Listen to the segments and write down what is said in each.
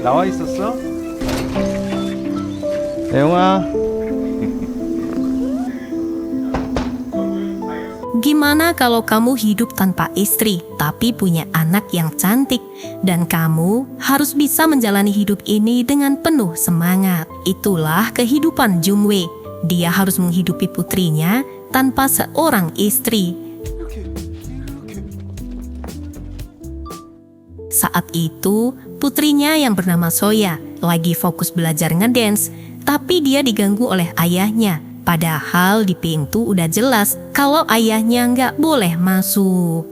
나와 있었어? 애용아. Gimana kalau kamu hidup tanpa istri, tapi punya anak yang cantik, dan kamu harus bisa menjalani hidup ini dengan penuh semangat? Itulah kehidupan Jungwei. Dia harus menghidupi putrinya tanpa seorang istri. Saat itu, putrinya yang bernama Soya lagi fokus belajar ngedance, tapi dia diganggu oleh ayahnya. Padahal di pintu udah jelas kalau ayahnya nggak boleh masuk.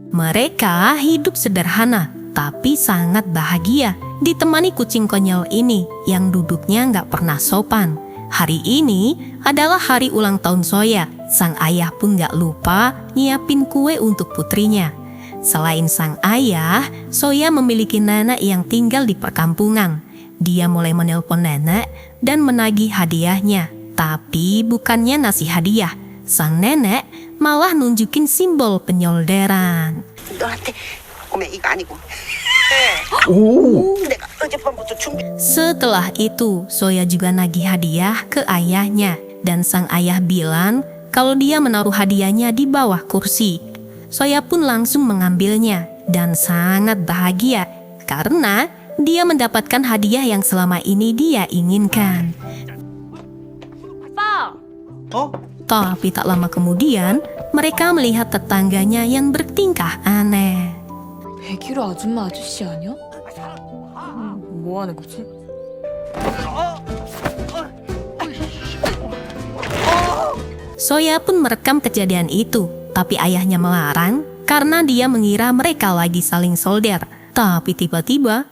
Mereka hidup sederhana, tapi sangat bahagia, ditemani kucing konyol ini yang duduknya nggak pernah sopan. Hari ini adalah hari ulang tahun Soya. Sang ayah pun nggak lupa nyiapin kue untuk putrinya. Selain sang ayah, Soya memiliki nenek yang tinggal di perkampungan. Dia mulai menelpon nenek dan menagih hadiahnya. Tapi bukannya ngasih hadiah, sang nenek malah nunjukin simbol penyolderan. 너한테 어머 이거 아니고 오. 내가 어젯밤부터 준비 Setelah itu, Soya juga nagih hadiah ke ayahnya. Dan sang ayah bilang kalau dia menaruh hadiahnya di bawah kursi. Soya pun langsung mengambilnya dan sangat bahagia karena dia mendapatkan hadiah yang selama ini dia inginkan. 어? Tapi tak lama kemudian, mereka melihat tetangganya yang bertingkah aneh. 101 아줌마 아저씨 아니야? 뭐 하는 거지? Soya pun merekam kejadian itu, tapi ayahnya melarang karena dia mengira mereka lagi saling solder. Tapi tiba-tiba,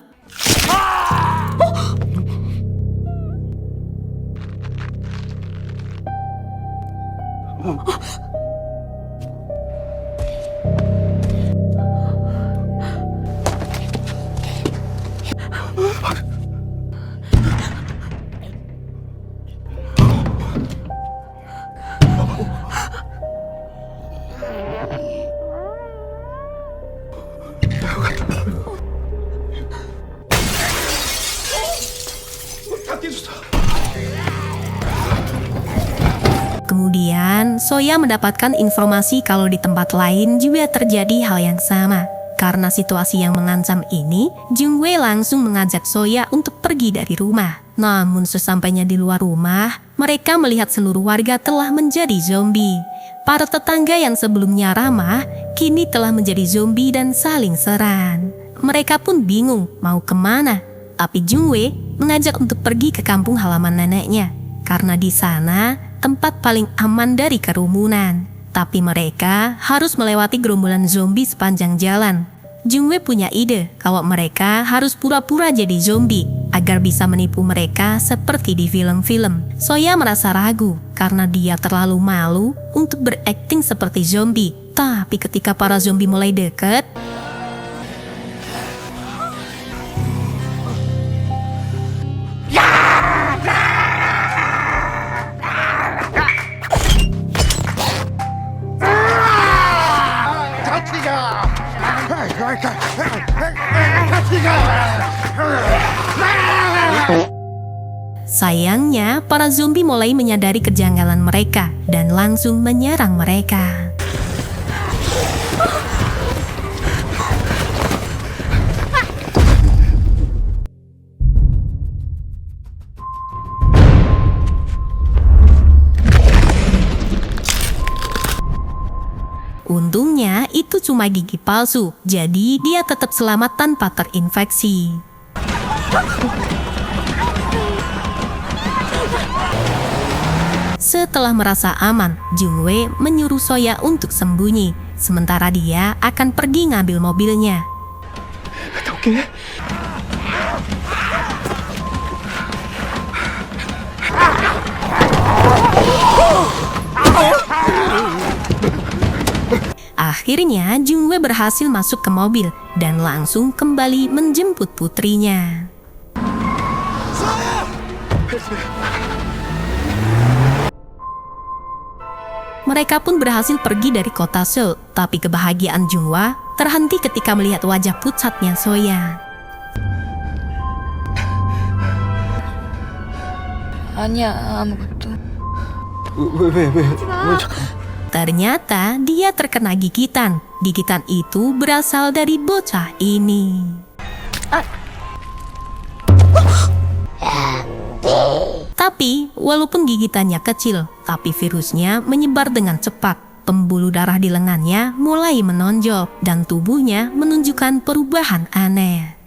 kemudian Soya mendapatkan informasi kalau di tempat lain juga terjadi hal yang sama. Karena situasi yang mengancam ini, Jungwei langsung mengajak Soya untuk pergi dari rumah. Namun sesampainya di luar rumah, mereka melihat seluruh warga telah menjadi zombie. Para tetangga yang sebelumnya ramah, kini telah menjadi zombie dan saling serang. Mereka pun bingung mau kemana. Tapi Jungwei mengajak untuk pergi ke kampung halaman neneknya. Karena di sana tempat paling aman dari kerumunan. Tapi mereka harus melewati gerombolan zombie sepanjang jalan. Jungwei punya ide kalau mereka harus pura-pura jadi zombie agar bisa menipu mereka seperti di film-film. Soya merasa ragu karena dia terlalu malu untuk berakting seperti zombie. Tapi ketika para zombie mulai dekat, sayangnya para zombie mulai menyadari kejanggalan mereka dan langsung menyerang mereka. Untungnya itu cuma gigi palsu, jadi dia tetap selamat tanpa terinfeksi. Setelah merasa aman, Jungwei menyuruh Soya untuk sembunyi, sementara dia akan pergi ngambil mobilnya. 오케이. Akhirnya Jungwei berhasil masuk ke mobil dan langsung kembali menjemput putrinya. Mereka pun berhasil pergi dari kota Seoul, tapi kebahagiaan Junghwa terhenti ketika melihat wajah pucatnya Soya. 아니야, 아무것도. 왜 잠깐. Ternyata dia terkena gigitan. Gigitan itu berasal dari bocah ini. Tapi, walaupun gigitannya kecil, tapi virusnya menyebar dengan cepat. Pembuluh darah di lengannya mulai menonjol dan tubuhnya menunjukkan perubahan aneh.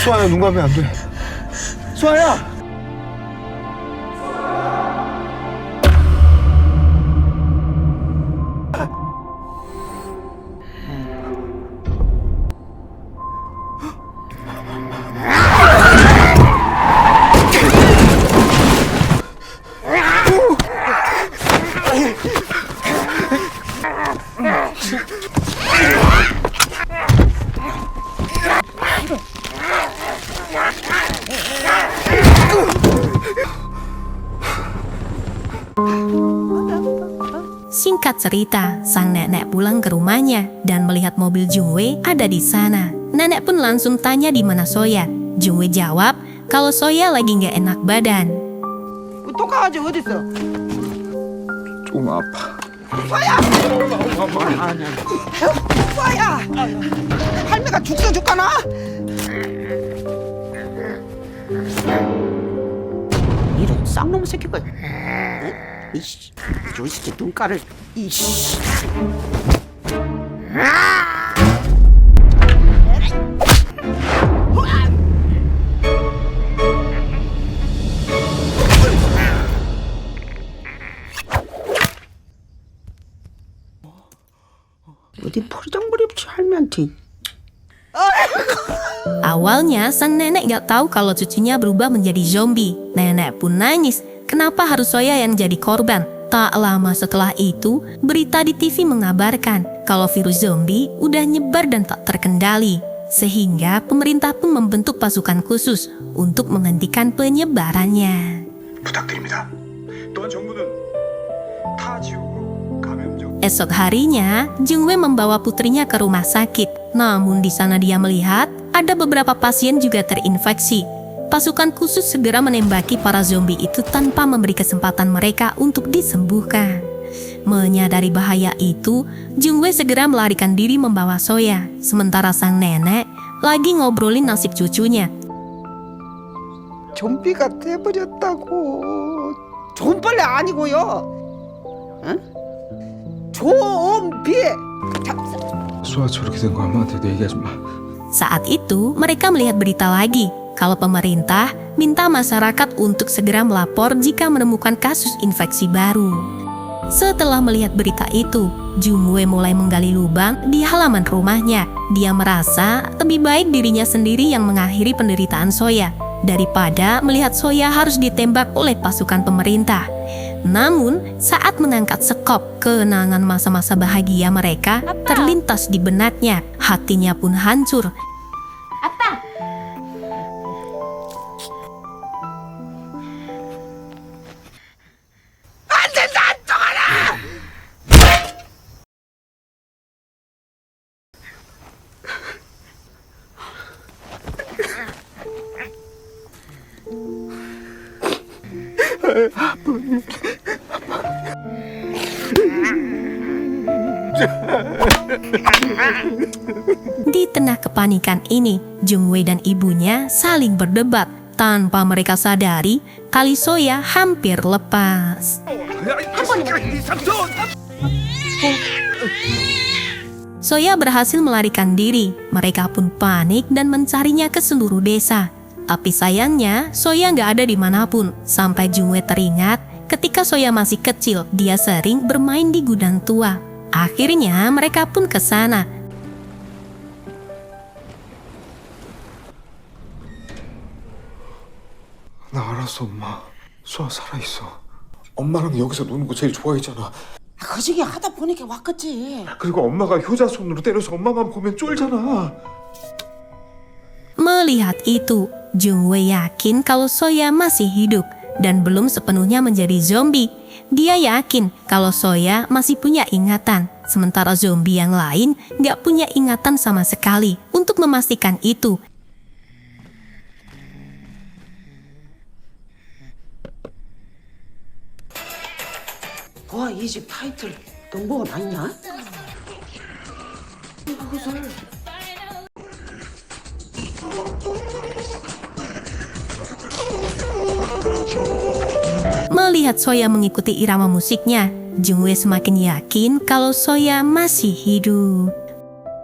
수아야, 눈 감으면 안 돼. 수아야! Singkat cerita, sang nenek pulang ke rumahnya dan melihat mobil Jungwei ada di sana. Nenek pun langsung tanya di mana Soya. Jungwei jawab kalau Soya lagi nggak enak badan. 또 강아지 어디 있어? 조금 아파. 수아야! 할매가 죽서 죽가나? 이런 쌍놈 새끼가. 이씨, 저 새끼 눈가를. 이씨. 어디 포장머리 없이 할매한테. Awalnya, sang nenek nggak tahu kalau cucunya berubah menjadi zombie. Nenek pun nangis. Kenapa harus Soya yang jadi korban? Tak lama setelah itu, berita di TV mengabarkan kalau virus zombie udah nyebar dan tak terkendali. Sehingga pemerintah pun membentuk pasukan khusus untuk menghentikan penyebarannya. 부탁드립니다. 또한 정부는 타 지역으로 감염적 Esok harinya, Jungwei membawa putrinya ke rumah sakit. Namun di sana dia melihat ada beberapa pasien juga terinfeksi. Pasukan khusus segera menembaki para zombie itu tanpa memberi kesempatan mereka untuk disembuhkan. Menyadari bahaya itu, Jungwei segera melarikan diri membawa Soya. Sementara sang nenek lagi ngobrolin nasib cucunya. 좀비가 돼버렸다고. 좀벌레 아니고요. 응? 좀비. 수아 저렇게 된 거 엄마한테도 얘기하지 마. Saat itu, mereka melihat berita lagi kalau pemerintah minta masyarakat untuk segera melapor jika menemukan kasus infeksi baru. Setelah melihat berita itu, Jungwei mulai menggali lubang di halaman rumahnya. Dia merasa lebih baik dirinya sendiri yang mengakhiri penderitaan Soya daripada melihat Soya harus ditembak oleh pasukan pemerintah. Namun, saat mengangkat sekop, kenangan masa-masa bahagia mereka terlintas di benaknya. Hatinya pun hancur. Di tengah kepanikan ini, Jungwei dan ibunya saling berdebat. Tanpa mereka sadari, tali Soya hampir lepas. Soya berhasil melarikan diri. Mereka pun panik dan mencarinya ke seluruh desa. Tapi sayangnya, Soya nggak ada dimanapun. Sampai Jungwei teringat ketika Soya masih kecil, dia sering bermain di gudang tua. Akhirnya mereka pun ke sana. 나 알았어, 엄마. 수아 살아있어. 엄마랑 여기서 노는 거 제일 좋아했잖아. 거시기 하다 보니까 왔겠지. 그리고 엄마가 효자 손으로 때려서 엄마만 보면 쫄잖아. Melihat itu, Jungwei yakin kalau Soya masih hidup dan belum sepenuhnya menjadi zombie. Dia yakin kalau Soya masih punya ingatan, sementara zombie yang lain nggak punya ingatan sama sekali. Untuk memastikan itu, 와, 이 집 타이틀 넘버원 아니냐? melihat Soya mengikuti irama musiknya, Jungwei semakin yakin kalau Soya masih hidup.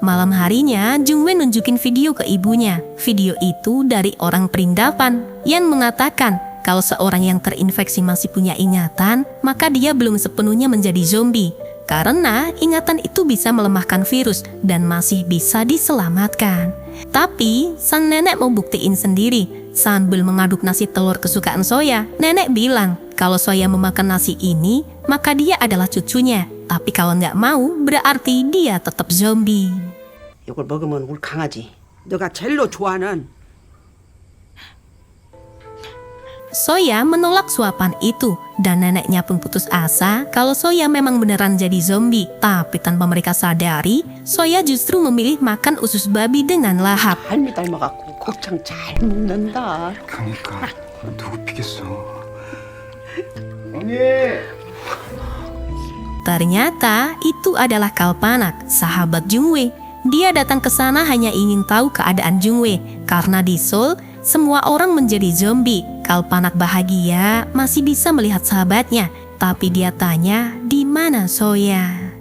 Malam harinya, Jungwei nunjukin video ke ibunya. Video itu dari orang perindapan yang mengatakan kalau seorang yang terinfeksi masih punya ingatan, maka dia belum sepenuhnya menjadi zombie. Karena ingatan itu bisa melemahkan virus dan masih bisa diselamatkan. Tapi, sang nenek mau buktiin sendiri. Sambil mengaduk nasi telur kesukaan Soya, nenek bilang kalau Soya memakan nasi ini, maka dia adalah cucunya. Tapi kalau nggak mau, berarti dia tetap zombie. 이걸 먹으면 우리 강아지 너가 제일로 좋아하는 Soya menolak suapan itu dan neneknya pun putus asa kalau Soya memang beneran jadi zombie. Tapi tanpa mereka sadari, Soya justru memilih makan usus babi dengan lahap. 할미 닮아갖고 곱창 잘 먹는다. 그러니까 누구 피겠어. Ternyata itu adalah Kalpanak, sahabat Jungwei. Dia datang ke sana hanya ingin tahu keadaan Jungwei karena di Seoul semua orang menjadi zombie. Kalpanak bahagia masih bisa melihat sahabatnya, tapi dia tanya di mana Soya.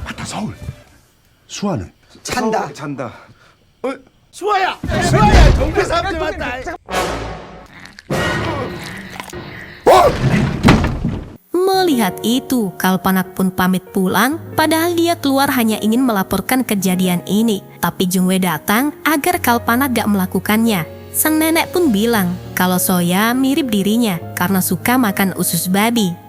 맞다 서울. 수아는? 잔다. 잔다. 수아야 동네 사람들 맞다. Melihat itu, Kalpanak pun pamit pulang, padahal dia keluar hanya ingin melaporkan kejadian ini. Tapi Jungwei datang agar Kalpanak gak melakukannya. Sang nenek pun bilang kalau Soya mirip dirinya karena suka makan usus babi.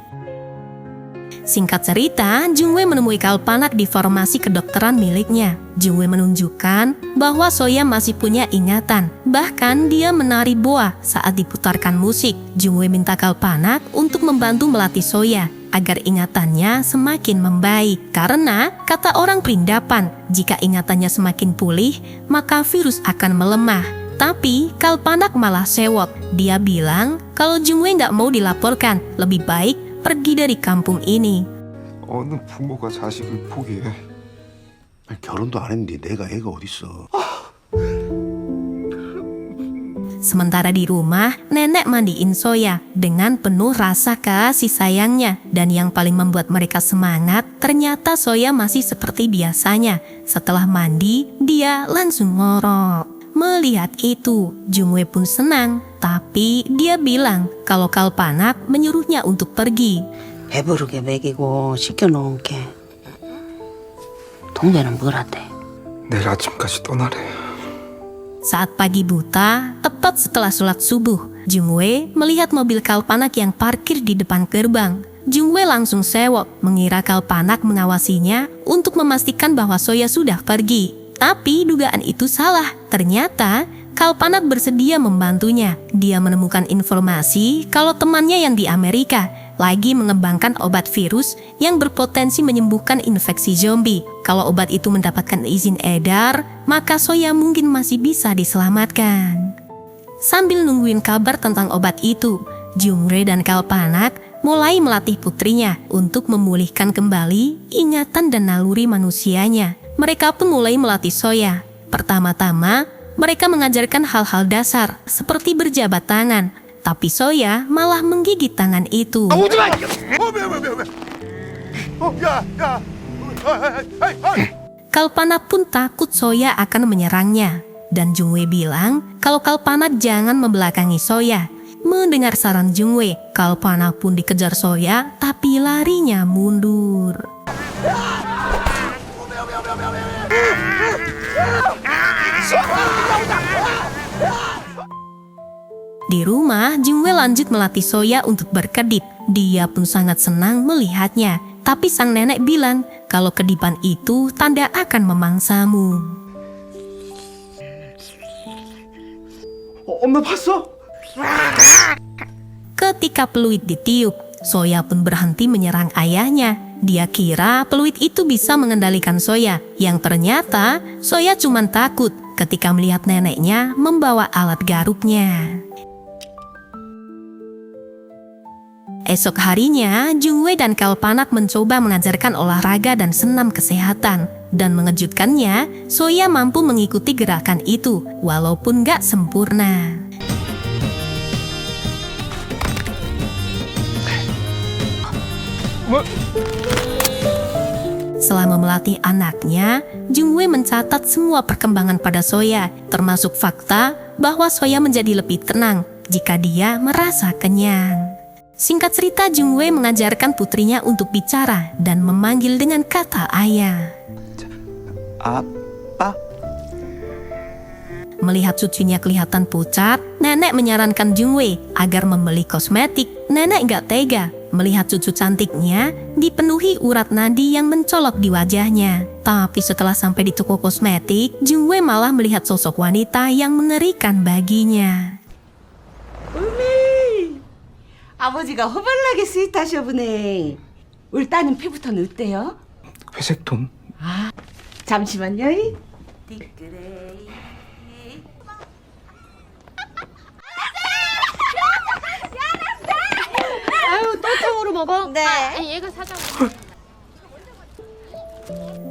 Singkat cerita, Jungwei menemui Kalpanak di farmasi kedokteran miliknya. Jungwei menunjukkan bahwa Soya masih punya ingatan. Bahkan dia menari boa saat diputarkan musik. Jungwei minta Kalpanak untuk membantu melatih Soya agar ingatannya semakin membaik. Karena kata orang perindapan, jika ingatannya semakin pulih, maka virus akan melemah. Tapi Kalpanak malah sewot. Dia bilang kalau Jungwei nggak mau dilaporkan, lebih baik pergi dari kampung ini. 어느 부모가 자식을 포기해. 아니, 결혼도 안 했는데 내가 애가 어딨어. Sementara di rumah, nenek mandiin Soya dengan penuh rasa kasih sayangnya. Dan yang paling membuat mereka semangat, ternyata Soya masih seperti biasanya. Setelah mandi, dia langsung ngorok. Melihat itu, Jungwei pun senang. Tapi dia bilang kalau Kalpanak menyuruhnya untuk pergi. 배부르게 먹이고 시켜놓은 게 동네는 뭐라대? 내일 아침까지 떠나래. Saat pagi buta, tepat setelah sholat subuh, Jungwei melihat mobil Kalpanak yang parkir di depan gerbang. Jungwei langsung sewot, mengira Kalpanak mengawasinya untuk memastikan bahwa Soya sudah pergi. Tapi dugaan itu salah. Ternyata Kalpanak bersedia membantunya. Dia menemukan informasi kalau temannya yang di Amerika lagi mengembangkan obat virus yang berpotensi menyembuhkan infeksi zombie. Kalau obat itu mendapatkan izin edar, maka Soya mungkin masih bisa diselamatkan. Sambil nungguin kabar tentang obat itu, Jungwei dan Kalpanak mulai melatih putrinya untuk memulihkan kembali ingatan dan naluri manusianya. Mereka pun mulai melatih Soya. Pertama-tama, mereka mengajarkan hal-hal dasar seperti berjabat tangan. Tapi Soya malah menggigit tangan itu. Kalpanak pun takut Soya akan menyerangnya. Dan Jungwei bilang kalau Kalpanak jangan membelakangi Soya. Mendengar saran Jungwei, Kalpanak pun dikejar Soya tapi larinya mundur. Di rumah, Jungwei lanjut melatih Soya untuk berkedip. Dia pun sangat senang melihatnya. Tapi sang nenek bilang kalau kedipan itu tanda akan memangsamu. 엄마 봤어? Ketika peluit ditiup, Soya pun berhenti menyerang ayahnya. Dia kira peluit itu bisa mengendalikan Soya, yang ternyata Soya cuma takut ketika melihat neneknya membawa alat garuknya. Esok harinya, Jungwei dan Kalpanak mencoba mengajarkan olahraga dan senam kesehatan. Dan mengejutkannya, Soya mampu mengikuti gerakan itu, walaupun gak sempurna. Selama melatih anaknya, Jungwei mencatat semua perkembangan pada Soya, termasuk fakta bahwa Soya menjadi lebih tenang jika dia merasa kenyang. Singkat cerita, Jungwei mengajarkan putrinya untuk bicara dan memanggil dengan kata ayah. Apa? Melihat cucunya kelihatan pucat, nenek menyarankan Jungwei agar membeli kosmetik. Nenek gak tega melihat cucu cantiknya dipenuhi urat nadi yang mencolok di wajahnya. Tapi setelah sampai di toko kosmetik, Jungwei malah melihat sosok wanita yang mengerikan baginya. 아버지가 호발나게 스윗하셔보네. 우리 따님 피부톤 어때요? 회색톤? 잠시만요.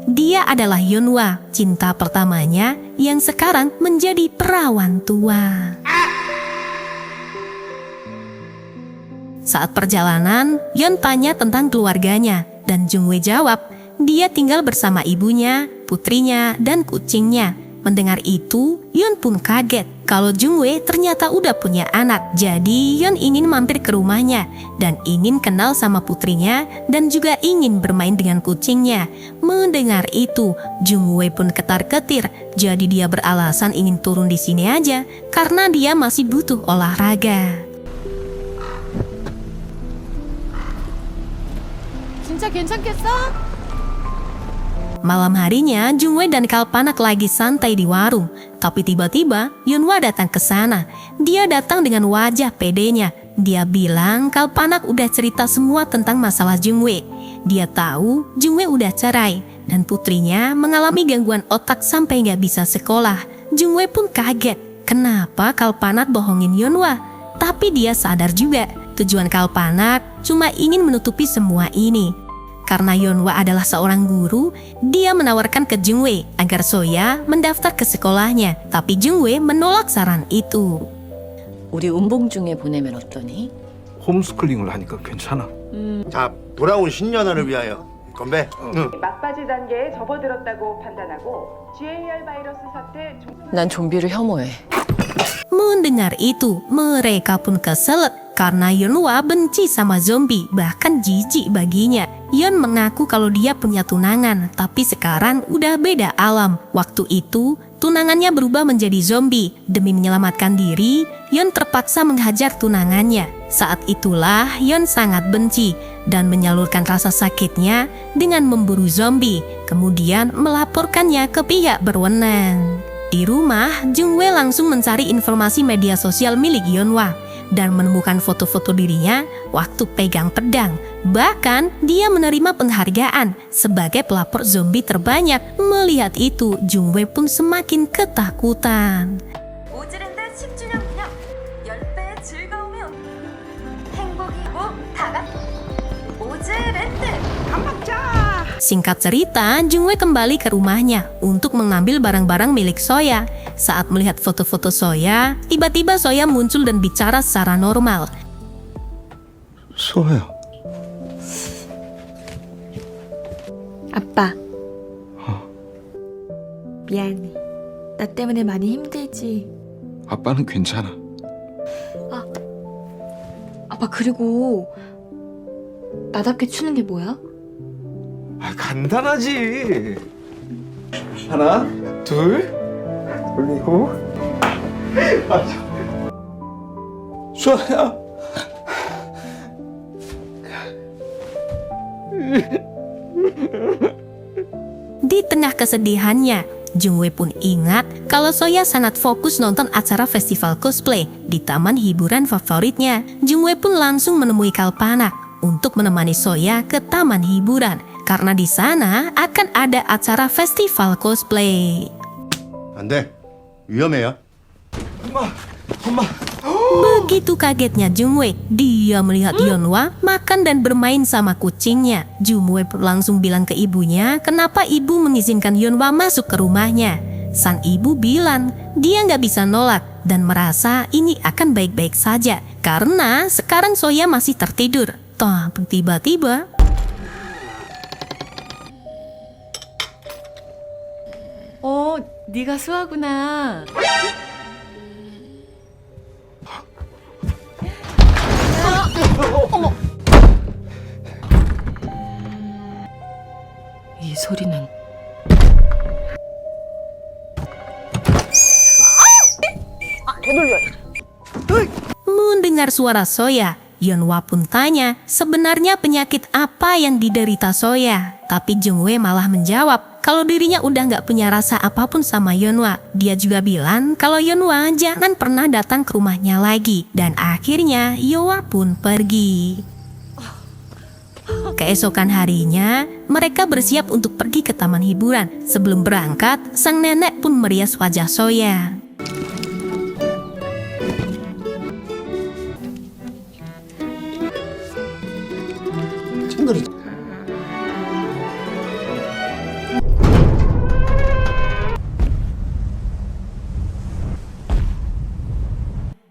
Dia adalah Yeonhwa, cinta pertamanya yang sekarang menjadi perawan tua. Saat perjalanan, Yeon tanya tentang keluarganya dan Jungwei jawab, dia tinggal bersama ibunya, putrinya, dan kucingnya. Mendengar itu, Yeon pun kaget kalau Jungwei ternyata udah punya anak. Jadi Yeon ingin mampir ke rumahnya dan ingin kenal sama putrinya dan juga ingin bermain dengan kucingnya. Mendengar itu, Jungwei pun ketar-ketir. Jadi dia beralasan ingin turun di sini aja karena dia masih butuh olahraga. 진짜 괜찮겠어? Malam harinya, Jungwei dan Kalpanak lagi santai di warung. Tapi tiba-tiba, Yeonhwa datang ke sana. Dia datang dengan wajah pedenya. Dia bilang Kalpanak udah cerita semua tentang masalah Jungwei. Dia tahu Jungwei udah cerai dan putrinya mengalami gangguan otak sampai gak bisa sekolah. Jungwei pun kaget. Kenapa Kalpanak bohongin Yeonhwa? Tapi dia sadar juga tujuan Kalpanak cuma ingin menutupi semua ini. Karena Yeonhwa adalah seorang guru, dia menawarkan ke Jungwei agar Soya mendaftar ke sekolahnya. Tapi Jungwei menolak saran itu. 우리 운봉 중에 보내면 어떠니? 홈스쿨링을 하니까 괜찮아. 자, 돌아온 신년화를 위하여 건배. 응. 막바지 단계에 접어들었다고 판단하고 GAR 바이러스 사태 난 좀비를 혐오해. Mendengar itu, mereka pun keselak karena Yeonhwa benci sama zombie, bahkan jijik baginya. Yeon mengaku kalau dia punya tunangan, tapi sekarang udah beda alam. Waktu itu, tunangannya berubah menjadi zombie. Demi menyelamatkan diri, Yeon terpaksa menghajar tunangannya. Saat itulah Yeon sangat benci dan menyalurkan rasa sakitnya dengan memburu zombie, kemudian melaporkannya ke pihak berwenang. Di rumah, Jungwei langsung mencari informasi media sosial milik Yeonhwa dan menemukan foto-foto dirinya waktu pegang pedang. Bahkan, dia menerima penghargaan sebagai pelapor zombie terbanyak. Melihat itu, Jungwei pun semakin ketakutan. 오즈랜드 10주년 기념 10배의 즐거움이 행복이고 다가 오즈랜드 Singkat cerita, Jungwei kembali ke rumahnya untuk mengambil barang-barang milik Soya. Saat melihat foto-foto Soya, tiba-tiba Soya muncul dan bicara secara normal. 소아야. 아빠. 미안해. 나 때문에 많이 힘들지. 아빠는 괜찮아. 아빠 그리고 나답게 추는 게 뭐야? 간단하지. 하나, 둘, 올리고. 소아야. Di tengah kesedihannya, Jungwei pun ingat kalau Soya sangat fokus nonton acara festival cosplay di taman hiburan favoritnya. Jungwei pun langsung menemui Kalpanak untuk menemani Soya ke taman hiburan karena di sana akan ada acara festival cosplay. 안 돼. 위험해요. Begitu kagetnya Jungwei, dia melihat Yeonhwa makan dan bermain sama kucingnya. Jungwei langsung bilang ke ibunya kenapa ibu mengizinkan Yeonhwa masuk ke rumahnya. Sang ibu bilang dia nggak bisa nolak dan merasa ini akan baik-baik saja karena sekarang Soya masih tertidur. Tapi tiba-tiba 네가 수아구나. 이 소리는 mendengar suara Soya, Yeonhwa pun tanya sebenarnya penyakit apa yang diderita Soya. Tapi Jungwei malah menjawab kalau dirinya udah nggak punya rasa apapun sama Yeonhwa. Dia juga bilang kalau Yeonhwa jangan pernah datang ke rumahnya lagi. Dan akhirnya Yeonhwa pun pergi. Keesokan harinya, mereka bersiap untuk pergi ke taman hiburan. Sebelum berangkat, sang nenek pun merias wajah Soya. 찡그리.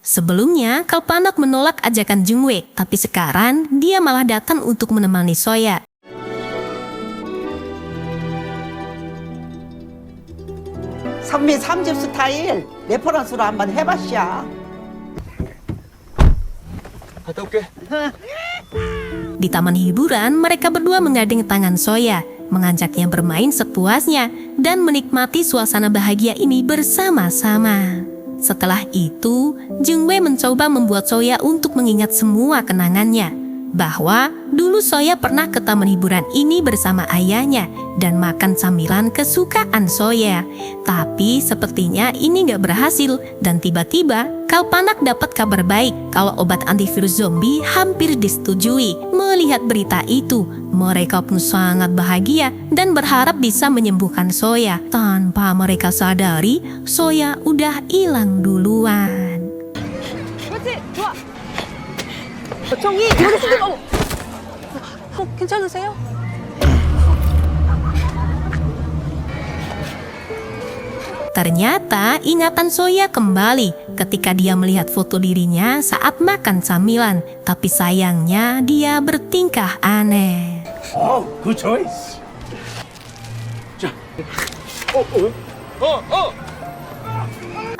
Sebelumnya, Kalpanak menolak ajakan Jungwei, tapi sekarang dia malah datang untuk menemani Soya. 선미 3집 스타일 레퍼런스로 한번 해봤샤. 갔다 올게. Di taman hiburan, mereka berdua menggandeng tangan Soya, mengajaknya bermain sepuasnya, dan menikmati suasana bahagia ini bersama-sama. Setelah itu, Jungwei mencoba membuat Soya untuk mengingat semua kenangannya. Bahwa dulu Soya pernah ke taman hiburan ini bersama ayahnya dan makan camilan kesukaan Soya. Tapi sepertinya ini gak berhasil dan tiba-tiba Kalpanak dapat kabar baik kalau obat antivirus zombie hampir disetujui. Melihat berita itu, mereka pun sangat bahagia dan berharap bisa menyembuhkan Soya. Tanpa mereka sadari, Soya udah hilang duluan. 정이 여기 있으니까 괜찮으세요? Ternyata ingatan Soya kembali ketika dia melihat foto dirinya saat makan camilan. Tapi sayangnya dia bertingkah aneh. 굿 초이스.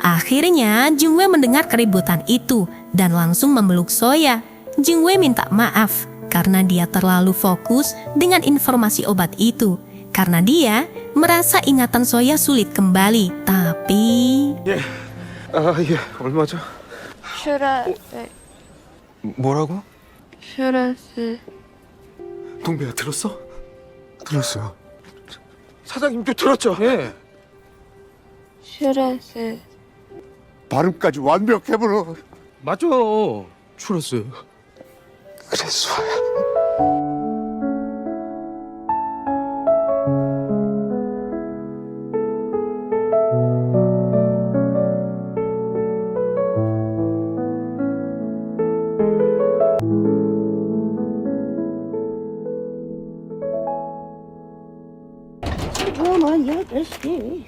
Akhirnya Jungwei mendengar keributan itu dan langsung memeluk Soya. Jungwei minta maaf karena dia terlalu fokus dengan informasi obat itu. Karena dia merasa ingatan Soya sulit kembali. Tapi 예. 예. 얼마죠? 슈라스 뭐라고? 슈라스 동배야 들었어? 들었어요. 사장님도 들었죠? 예. 슈라스 발음까지 완벽해버려. 맞죠. 추러스. 그래 수아야. 오늘 8시.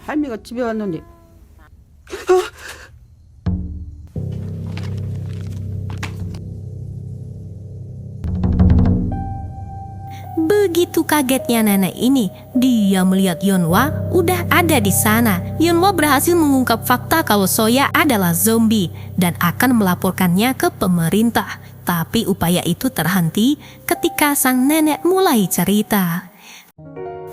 할미가 집에 왔는데 begitu kagetnya nenek ini, dia melihat Yeonhwa udah ada di sana. Yeonhwa berhasil mengungkap fakta kalau Soya adalah zombie dan akan melaporkannya ke pemerintah. Tapi upaya itu terhenti ketika sang nenek mulai cerita.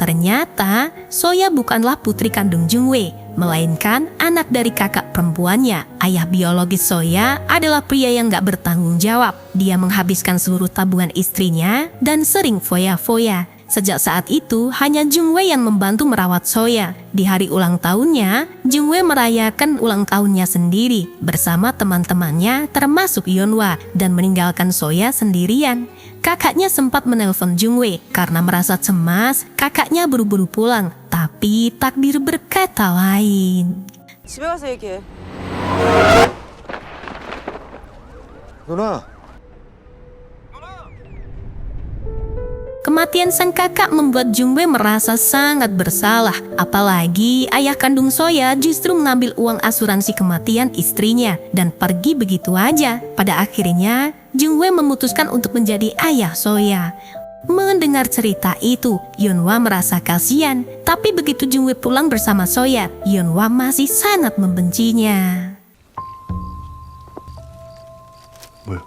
Ternyata Soya bukanlah putri kandung Jungwei, melainkan anak dari kakak perempuannya. Ayah biologis Soya adalah pria yang gak bertanggung jawab. Dia menghabiskan seluruh tabungan istrinya dan sering foya-foya. Sejak saat itu, hanya Jungwei yang membantu merawat Soya. Di hari ulang tahunnya, Jungwei merayakan ulang tahunnya sendiri bersama teman-temannya termasuk Yeonhwa dan meninggalkan Soya sendirian. Kakaknya sempat menelpon Jungwei karena merasa cemas kakaknya buru-buru pulang, tapi takdir berkata lain. 집에 가서 얘기해. 누나. Kematian sang kakak membuat Jungwei merasa sangat bersalah. Apalagi ayah kandung Soya justru mengambil uang asuransi kematian istrinya dan pergi begitu aja. Pada akhirnya, Jungwei memutuskan untuk menjadi ayah Soya. Mendengar cerita itu, Yeonhwa merasa kasihan. Tapi begitu Jungwei pulang bersama Soya, Yeonhwa masih sangat membencinya. 뭐야?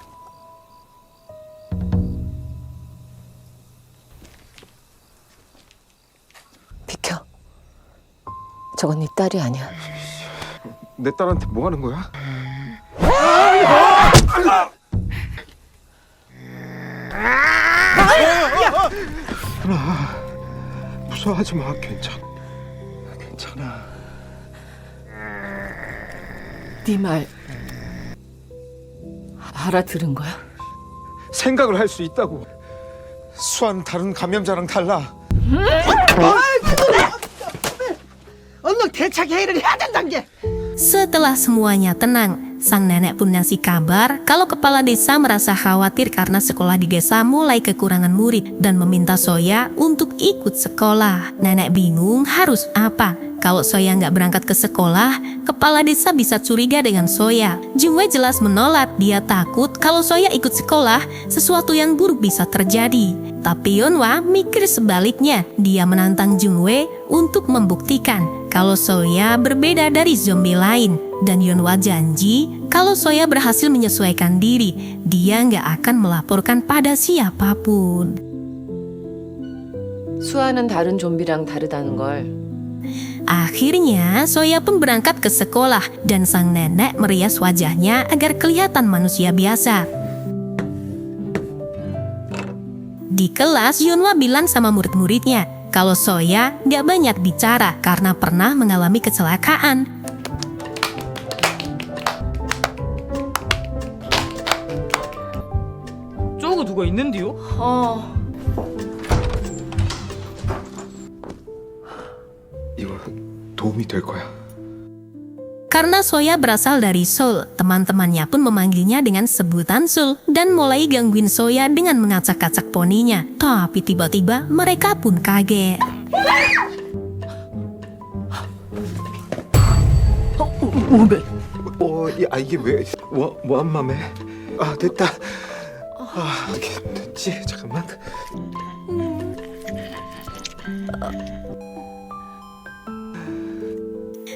비켜. 저건 네 딸이 아니야. 내 딸한테 뭐 하는 거야? 누나, 무서워하지 마. 괜찮아. 네 말 알아들은 거야? 생각을 할 수 있다고. 수아는 다른 감염자랑 달라. 얼른 대책 회의를 해야 된다는 게. Setelah semuanya tenang, sang nenek pun ngasih kabar kalau kepala desa merasa khawatir karena sekolah di desa mulai kekurangan murid dan meminta Soya untuk ikut sekolah. Nenek bingung harus apa. Kalau Soya nggak berangkat ke sekolah, kepala desa bisa curiga dengan Soya. Jungwei jelas menolak, dia takut kalau Soya ikut sekolah, sesuatu yang buruk bisa terjadi. Tapi Yeonhwa mikir sebaliknya, dia menantang Jungwei untuk membuktikan kalau Soya berbeda dari zombie lain. Dan Yeonhwa janji kalau Soya berhasil menyesuaikan diri, dia nggak akan melaporkan pada siapapun. 수아는 다른 좀비랑 다르다는 걸. Akhirnya, Soya pun berangkat ke sekolah dan sang nenek merias wajahnya agar kelihatan manusia biasa. Di kelas, Yeonhwa bilang sama murid-muridnya kalau Soya nggak banyak bicara karena pernah mengalami kecelakaan. 저거 누가 있는데요? 이거 도움이 될 거야. Karena Soya berasal dari Seoul, teman-temannya pun memanggilnya dengan sebutan Sul dan mulai gangguin Soya dengan mengacak-acak poninya. Tapi tiba-tiba mereka pun kaget. 이게 왜? 뭐한 맘에? 아, 됐다. 아, 이게 됐지? 잠깐만.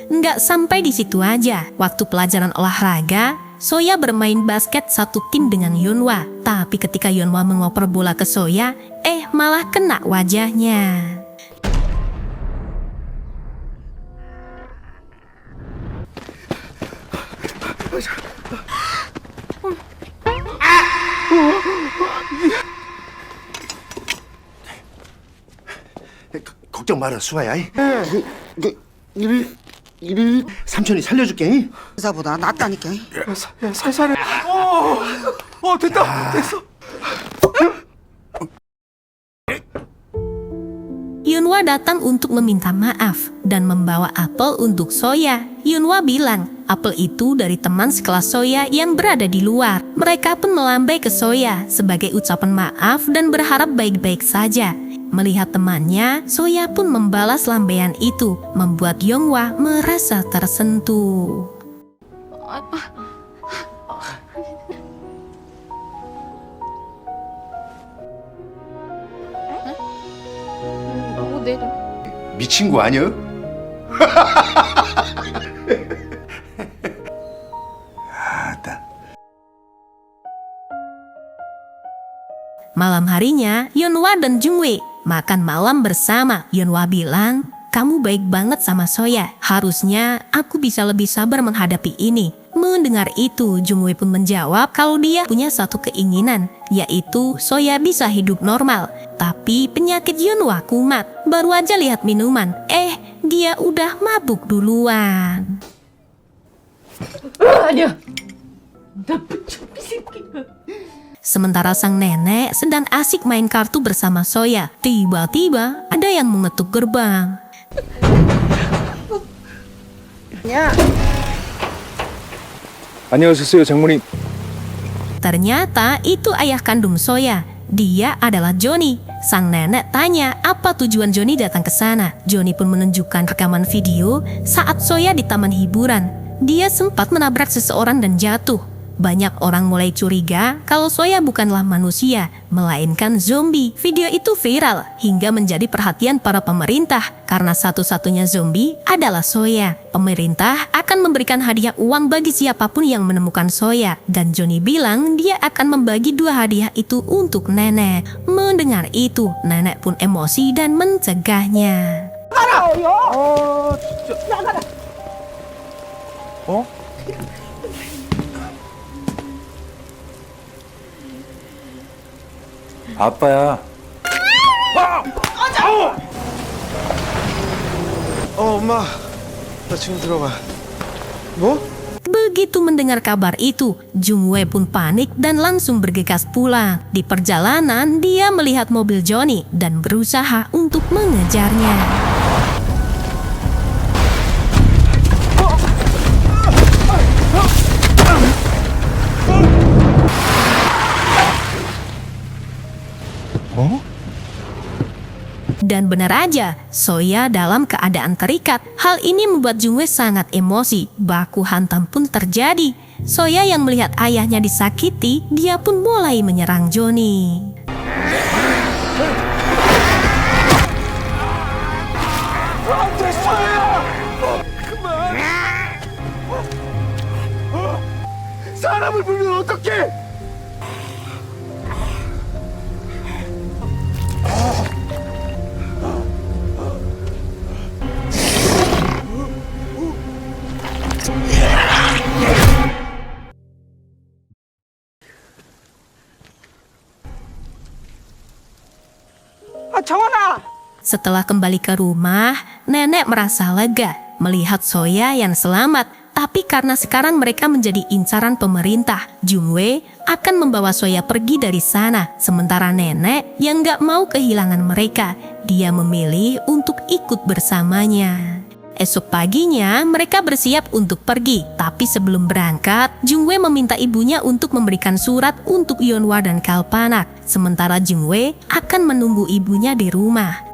Nggak sampai di situ aja. Waktu pelajaran olahraga, Soya bermain basket satu tim dengan Yeonhwa. Tapi ketika Yeonhwa mengoper bola ke Soya, malah kena wajahnya. 걱정 마라 수아야. 이리 삼촌이 살려줄게. 의사보다 낫다니까. 살살해. 됐다. 됐어. Yeonhwa datang untuk meminta maaf dan membawa apel untuk Soya. Yeonhwa bilang apel itu dari teman sekelas Soya yang berada di luar. Mereka pun melambai ke Soya sebagai ucapan maaf dan berharap baik-baik saja. Melihat temannya, Soya pun membalas lambaian itu, membuat Yeonhwa merasa tersentuh. 미친 거 아니야? 아따. Malam harinya, Yeonhwa dan Jungwei makan malam bersama. Yeonhwa bilang, "Kamu baik banget sama Soya. Harusnya aku bisa lebih sabar menghadapi ini." Mendengar itu, Jungwei pun menjawab kalau dia punya satu keinginan, yaitu Soya bisa hidup normal. Tapi penyakit Yeonhwa kumat. Baru aja lihat minuman, dia udah mabuk duluan. 아니야. Sementara sang nenek sedang asik main kartu bersama Soya, tiba-tiba ada yang mengetuk gerbang. 안녕하셨어요, 장모님. Ternyata itu ayah kandung Soya. Dia adalah Johnny. Sang nenek tanya apa tujuan Johnny datang ke sana. Johnny pun menunjukkan rekaman video saat Soya di taman hiburan. Dia sempat menabrak seseorang dan jatuh. Banyak orang mulai curiga kalau Soya bukanlah manusia, melainkan zombie. Video itu viral hingga menjadi perhatian para pemerintah karena satu-satunya zombie adalah Soya. Pemerintah akan memberikan hadiah uang bagi siapapun yang menemukan Soya, dan Johnny bilang dia akan membagi 2 hadiah itu untuk nenek. Mendengar itu, nenek pun emosi dan mencegahnya. 아빠야. 엄마. 나 지금 들어가. 뭐? Begitu mendengar kabar itu, Jungwei pun panik dan langsung bergegas pulang. Di perjalanan, dia melihat mobil Johnny dan berusaha untuk mengejarnya. Dan benar aja, Soya dalam keadaan terikat. Hal ini membuat Jungwei sangat emosi. Baku hantam pun terjadi. Soya yang melihat ayahnya disakiti, dia pun mulai menyerang Johnny. 사람을 불면 어떡해? Setelah kembali ke rumah, nenek merasa lega melihat Soya yang selamat. Tapi karena sekarang mereka menjadi incaran pemerintah, Jungwei akan membawa Soya pergi dari sana. Sementara nenek yang gak mau kehilangan mereka, dia memilih untuk ikut bersamanya. Esok paginya, mereka bersiap untuk pergi. Tapi sebelum berangkat, Jungwei meminta ibunya untuk memberikan surat untuk Yeonhwa dan Kalpanak. Sementara Jungwei akan menunggu ibunya di rumah.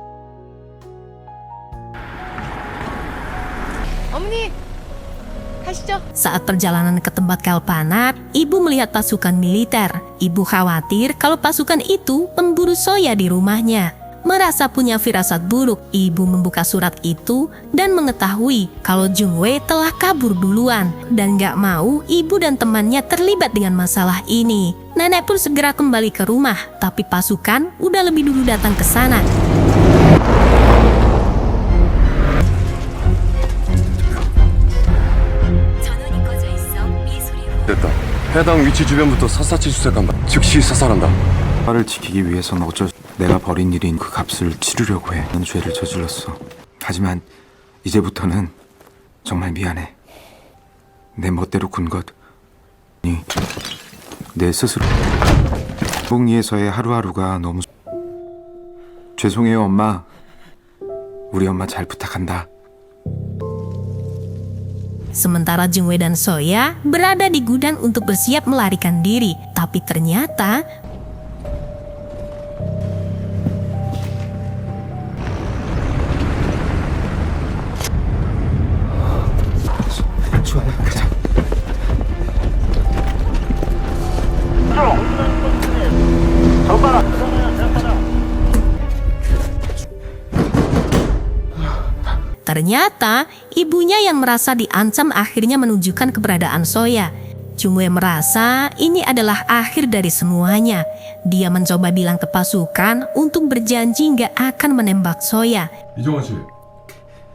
Saat perjalanan ke tempat Kalpanak, ibu melihat pasukan militer. Ibu khawatir kalau pasukan itu memburu Soya di rumahnya. Merasa punya firasat buruk, ibu membuka surat itu dan mengetahui kalau Jungwei telah kabur duluan dan gak mau ibu dan temannya terlibat dengan masalah ini. Nenek pun segera kembali ke rumah, tapi pasukan udah lebih dulu datang ke sana. 됐다. 해당 위치 주변부터 샅샅이 수색한다. 즉시 사살한다. 나를 지키기 위해선 어쩔 내가 벌인 일인 그 값을 치르려고 해. 난 죄를 저질렀어. 하지만 이제부터는 정말 미안해. 내 멋대로 군 것, 내 스스로. 봉리에서의 하루하루가 너무 죄송해요, 엄마. 우리 엄마 잘 부탁한다. Sementara Jungwei dan Soya berada di gudang untuk bersiap melarikan diri, tapi ternyata Ternyata, ibunya yang merasa diancam akhirnya menunjukkan keberadaan Soya. Jungwei merasa ini adalah akhir dari semuanya. Dia mencoba bilang ke pasukan untuk berjanji nggak akan menembak Soya. 이정환 씨,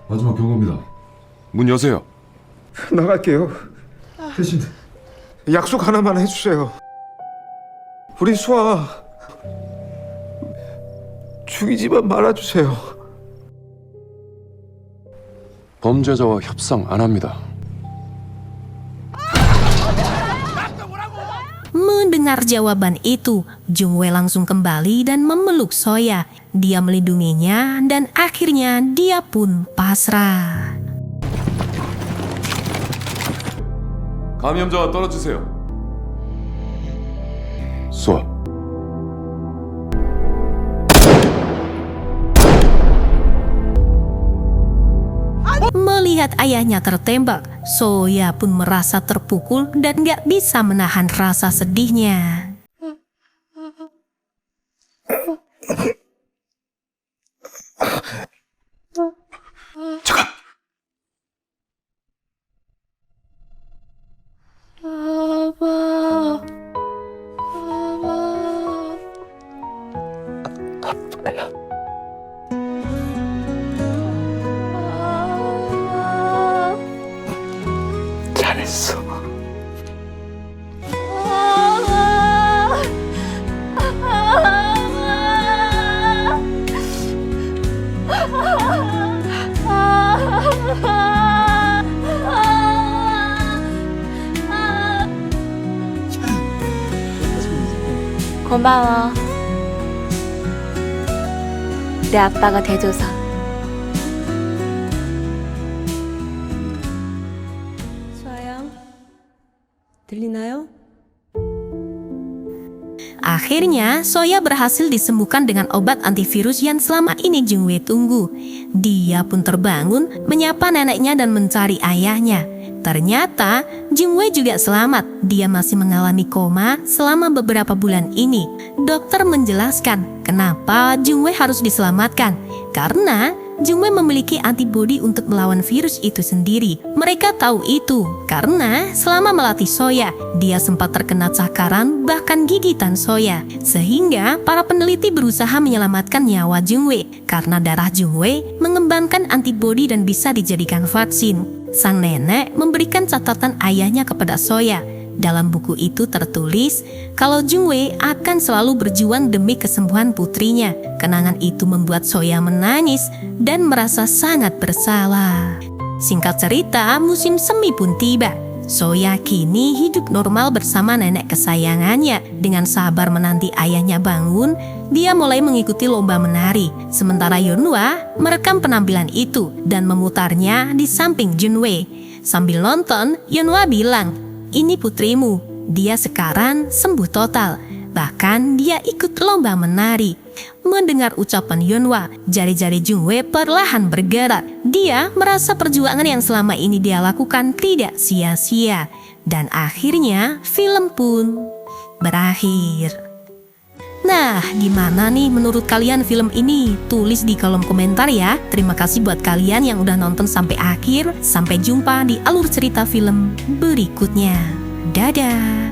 마지막 경고입니다. 문 여세요. 나갈게요. 대신 약속 하나만 해주세요. 우리 수아 죽이지만 말아주세요. 범죄자와 협상 안 합니다. Mendengar jawaban itu, Jung Wei langsung kembali dan memeluk Soya. Dia melindunginya dan akhirnya dia pun pasrah. 감염자와 떨어지세요. 수아. Melihat ayahnya tertembak, Soya pun merasa terpukul dan gak bisa menahan rasa sedihnya. 잘했어. 고마워. 내 아빠가 돼줘서. Sayang, 들리나요? Akhirnya, Soya berhasil disembuhkan dengan obat antivirus yang selama ini Jung Wei tunggu. Dia pun terbangun, menyapa neneknya dan mencari ayahnya. Ternyata, Jung Wei juga selamat. Dia masih mengalami koma selama beberapa bulan ini. Dokter menjelaskan kenapa Jung Wei harus diselamatkan. Karena Jung Wei memiliki antibodi untuk melawan virus itu sendiri. Mereka tahu itu karena selama melatih Soya, dia sempat terkena cakaran bahkan gigitan Soya. Sehingga para peneliti berusaha menyelamatkan nyawa Jung Wei karena darah Jung Wei mengembangkan antibodi dan bisa dijadikan vaksin. Sang nenek memberikan catatan ayahnya kepada Soya. Dalam buku itu tertulis kalau Jung Wei akan selalu berjuang demi kesembuhan putrinya. Kenangan itu membuat Soya menangis dan merasa sangat bersalah. Singkat cerita, musim semi pun tiba. Soya kini hidup normal bersama nenek kesayangannya. Dengan sabar menanti ayahnya bangun, dia mulai mengikuti lomba menari. Sementara Yeonhwa merekam penampilan itu dan memutarnya di samping Jung Wei. Sambil nonton, Yeonhwa bilang, "Ini putrimu, dia sekarang sembuh total. Bahkan dia ikut lomba menari." Mendengar ucapan Yeonhwa, jari-jari Jung Wei perlahan bergerak. Dia merasa perjuangan yang selama ini dia lakukan tidak sia-sia. Dan akhirnya film pun berakhir. Nah, gimana nih menurut kalian film ini? Tulis di kolom komentar ya. Terima kasih buat kalian yang udah nonton sampai akhir. Sampai jumpa di alur cerita film berikutnya. Dadah!